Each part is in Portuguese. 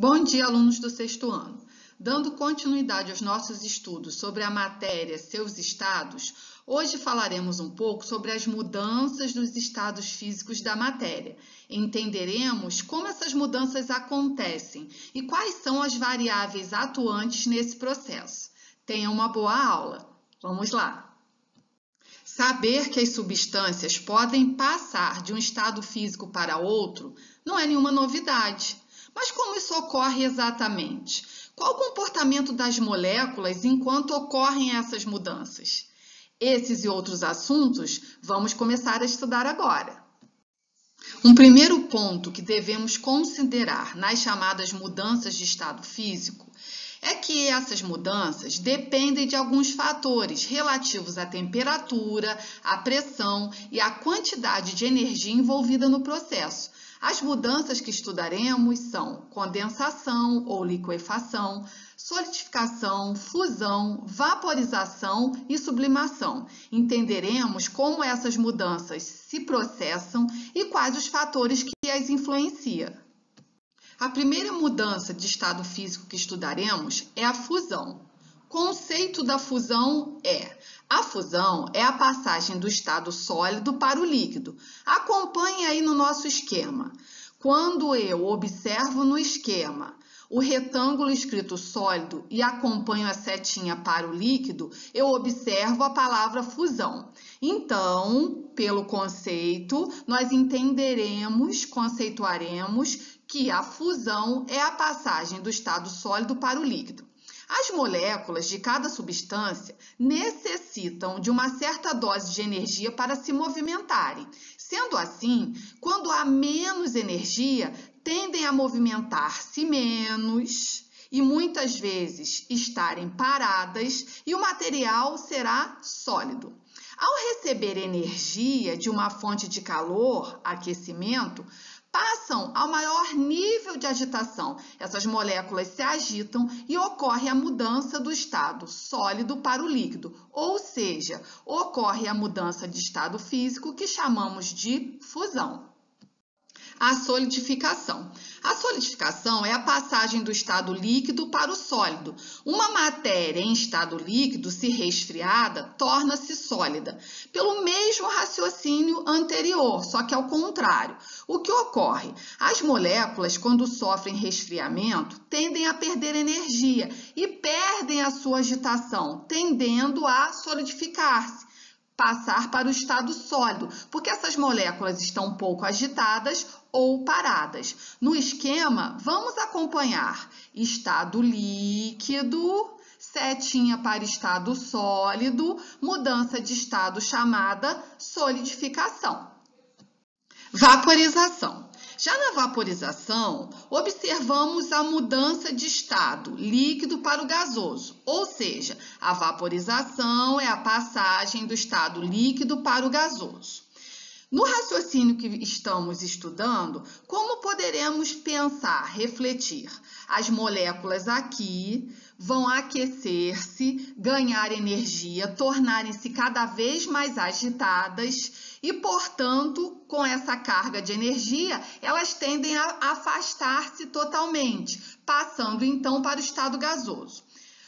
Bom dia, alunos do sexto ano. Dando continuidade aos nossos estudos sobre a matéria Seus Estados, hoje falaremos um pouco sobre as mudanças dos estados físicos da matéria. Entenderemos como essas mudanças acontecem e quais são as variáveis atuantes nesse processo. Tenha uma boa aula. Vamos lá! Saber que as substâncias podem passar de um estado físico para outro não é nenhuma novidade. Mas como isso ocorre exatamente? Qual o comportamento das moléculas enquanto ocorrem essas mudanças? Esses e outros assuntos vamos começar a estudar agora. Um primeiro ponto que devemos considerar nas chamadas mudanças de estado físico é que essas mudanças dependem de alguns fatores relativos à temperatura, à pressão e à quantidade de energia envolvida no processo. As mudanças que estudaremos são condensação ou liquefação, solidificação, fusão, vaporização e sublimação. Entenderemos como essas mudanças se processam e quais os fatores que as influenciam. A primeira mudança de estado físico que estudaremos é a fusão. O conceito da fusão é: a fusão é a passagem do estado sólido para o líquido. Acompanhe aí no nosso esquema. Quando eu observo no esquema o retângulo escrito sólido e acompanho a setinha para o líquido, eu observo a palavra fusão. Então, pelo conceito, nós conceituaremos que a fusão é a passagem do estado sólido para o líquido. As moléculas de cada substância necessitam de uma certa dose de energia para se movimentarem. Sendo assim, quando há menos energia, tendem a movimentar-se menos e muitas vezes estarem paradas e o material será sólido. Ao receber energia de uma fonte de calor, aquecimento, passam ao maior nível de agitação. Essas moléculas se agitam e ocorre a mudança do estado sólido para o líquido, ou seja, ocorre a mudança de estado físico que chamamos de fusão. A solidificação. A solidificação é a passagem do estado líquido para o sólido. Uma matéria em estado líquido, se resfriada, torna-se sólida. Pelo mesmo raciocínio anterior, só que ao contrário. O que ocorre? As moléculas, quando sofrem resfriamento, tendem a perder energia e perdem a sua agitação, tendendo a solidificar-se, passar para o estado sólido, porque essas moléculas estão pouco agitadas ou paradas. No esquema, vamos acompanhar estado líquido, setinha para estado sólido, mudança de estado chamada solidificação. Vaporização. Já na vaporização, observamos a mudança de estado líquido para o gasoso, ou seja, a vaporização é a passagem do estado líquido para o gasoso. No raciocínio que estamos estudando, como poderemos pensar, refletir? As moléculas aqui vão aquecer-se, ganhar energia, tornarem-se cada vez mais agitadas e, portanto, com essa carga de energia, elas tendem a afastar-se totalmente, passando então para o estado gasoso.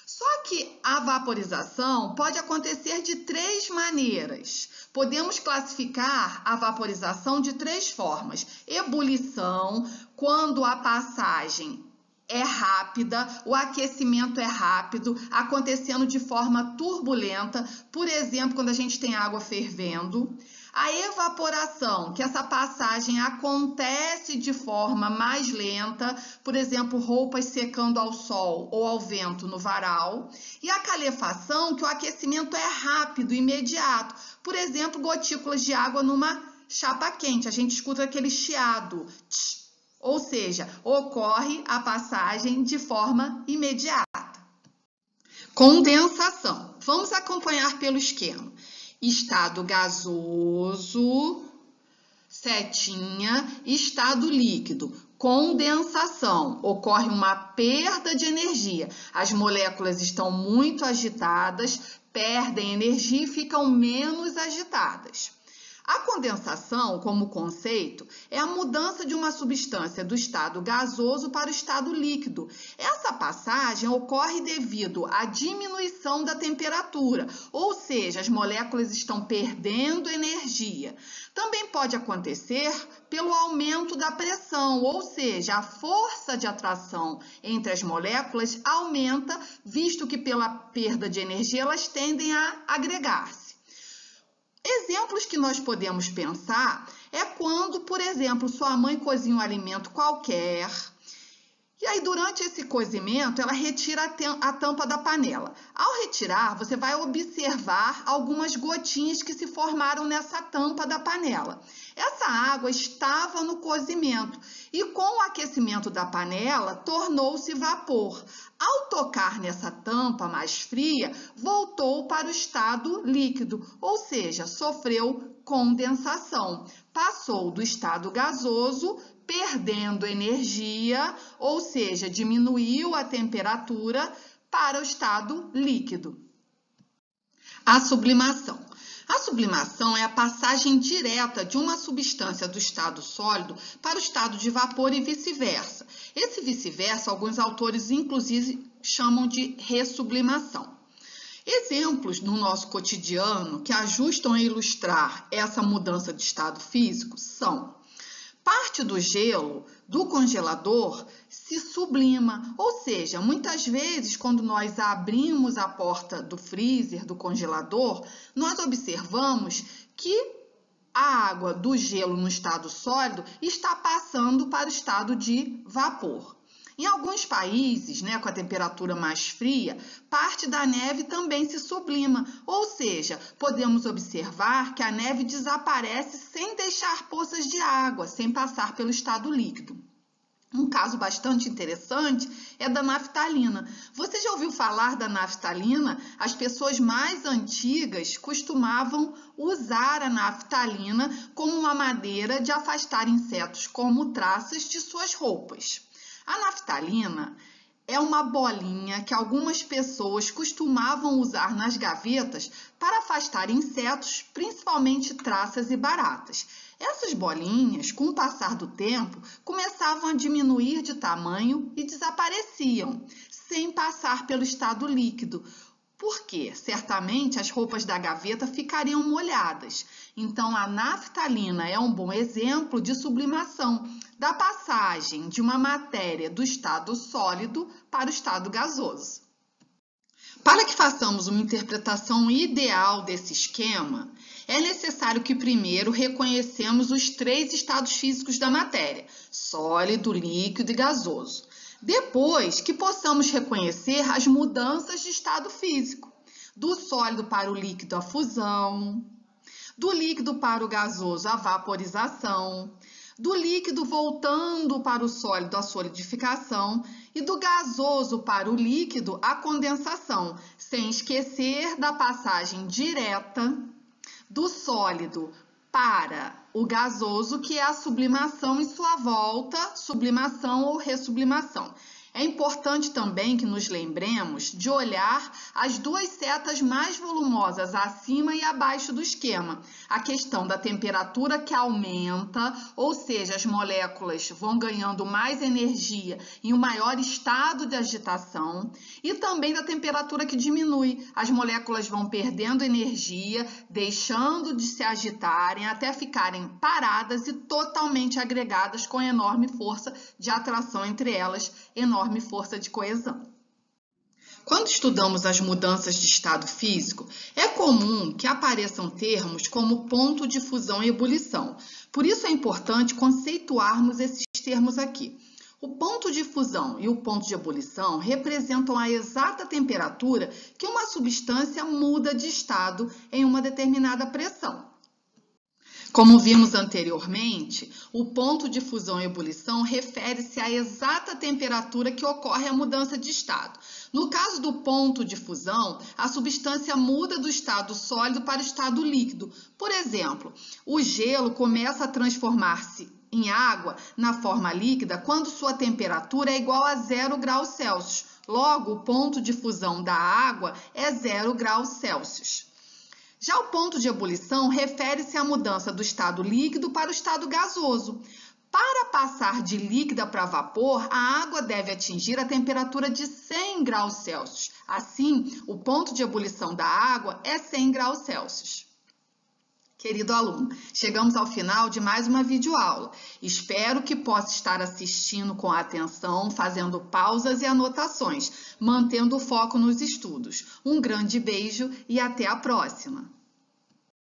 Só que a vaporização pode acontecer de três maneiras. Podemos classificar a vaporização de três formas. Ebulição, quando a passagem é rápida, o aquecimento é rápido, acontecendo de forma turbulenta, por exemplo, quando a gente tem água fervendo. A evaporação, que essa passagem acontece de forma mais lenta, por exemplo, roupas secando ao sol ou ao vento no varal. E a calefação, que o aquecimento é rápido, imediato, por exemplo, gotículas de água numa chapa quente, a gente escuta aquele chiado, ou seja, ocorre a passagem de forma imediata. Condensação. Vamos acompanhar pelo esquema. Estado gasoso, setinha, estado líquido. Condensação, ocorre uma perda de energia. As moléculas estão muito agitadas, perdem energia e ficam menos agitadas. A condensação, como conceito, é a mudança de uma substância do estado gasoso para o estado líquido. Essa passagem ocorre devido à diminuição da temperatura, ou seja, as moléculas estão perdendo energia. Também pode acontecer pelo aumento da pressão, ou seja, a força de atração entre as moléculas aumenta, visto que pela perda de energia elas tendem a agregar-se. Exemplos que nós podemos pensar é quando, por exemplo, sua mãe cozinha um alimento qualquer e aí durante esse cozimento ela retira a tampa da panela. Ao retirar, você vai observar algumas gotinhas que se formaram nessa tampa da panela. Essa água estava no cozimento e com o aquecimento da panela tornou-se vapor. Ao tocar nessa tampa mais fria, voltou para o estado líquido, ou seja, sofreu condensação. Passou do estado gasoso, perdendo energia, ou seja, diminuiu a temperatura, para o estado líquido. A sublimação. A sublimação é a passagem direta de uma substância do estado sólido para o estado de vapor e vice-versa. Esse vice-versa, alguns autores inclusive chamam de ressublimação. Exemplos no nosso cotidiano que ajudam a ilustrar essa mudança de estado físico são: parte do gelo do congelador se sublima, ou seja, muitas vezes quando nós abrimos a porta do freezer, do congelador, nós observamos que a água do gelo no estado sólido está passando para o estado de vapor. Em alguns países, com a temperatura mais fria, parte da neve também se sublima, ou seja, podemos observar que a neve desaparece sem deixar poças de água, sem passar pelo estado líquido. Um caso bastante interessante é da naftalina. Você já ouviu falar da naftalina? As pessoas mais antigas costumavam usar a naftalina como uma maneira de afastar insetos como traças de suas roupas. A naftalina é uma bolinha que algumas pessoas costumavam usar nas gavetas para afastar insetos, principalmente traças e baratas. Essas bolinhas, com o passar do tempo, começavam a diminuir de tamanho e desapareciam, sem passar pelo estado líquido, porque certamente as roupas da gaveta ficariam molhadas. Então, a naftalina é um bom exemplo de sublimação, da passagem de uma matéria do estado sólido para o estado gasoso. Para que façamos uma interpretação ideal desse esquema, é necessário que primeiro reconheçamos os 3 estados físicos da matéria: sólido, líquido e gasoso. Depois que possamos reconhecer as mudanças de estado físico, do sólido para o líquido a fusão, do líquido para o gasoso a vaporização, do líquido voltando para o sólido a solidificação e do gasoso para o líquido a condensação, sem esquecer da passagem direta do sólido para o gasoso, que é a sublimação e sua volta, sublimação ou ressublimação. É importante também que nos lembremos de olhar as 2 setas mais volumosas acima e abaixo do esquema. A questão da temperatura que aumenta, ou seja, as moléculas vão ganhando mais energia em um maior estado de agitação, e também da temperatura que diminui. As moléculas vão perdendo energia, deixando de se agitarem até ficarem paradas e totalmente agregadas com enorme força de atração entre elas, enorme força de coesão. Quando estudamos as mudanças de estado físico, é comum que apareçam termos como ponto de fusão e ebulição. Por isso é importante conceituarmos esses termos aqui. O ponto de fusão e o ponto de ebulição representam a exata temperatura que uma substância muda de estado em uma determinada pressão. Como vimos anteriormente, o ponto de fusão e ebulição refere-se à exata temperatura que ocorre a mudança de estado. No caso do ponto de fusão, a substância muda do estado sólido para o estado líquido. Por exemplo, o gelo começa a transformar-se em água na forma líquida quando sua temperatura é igual a 0 graus Celsius. Logo, o ponto de fusão da água é 0 graus Celsius. Já o ponto de ebulição refere-se à mudança do estado líquido para o estado gasoso. Para passar de líquida para vapor, a água deve atingir a temperatura de 100 graus Celsius. Assim, o ponto de ebulição da água é 100 graus Celsius. Querido aluno, chegamos ao final de mais uma videoaula. Espero que possa estar assistindo com atenção, fazendo pausas e anotações, mantendo o foco nos estudos. Um grande beijo e até a próxima!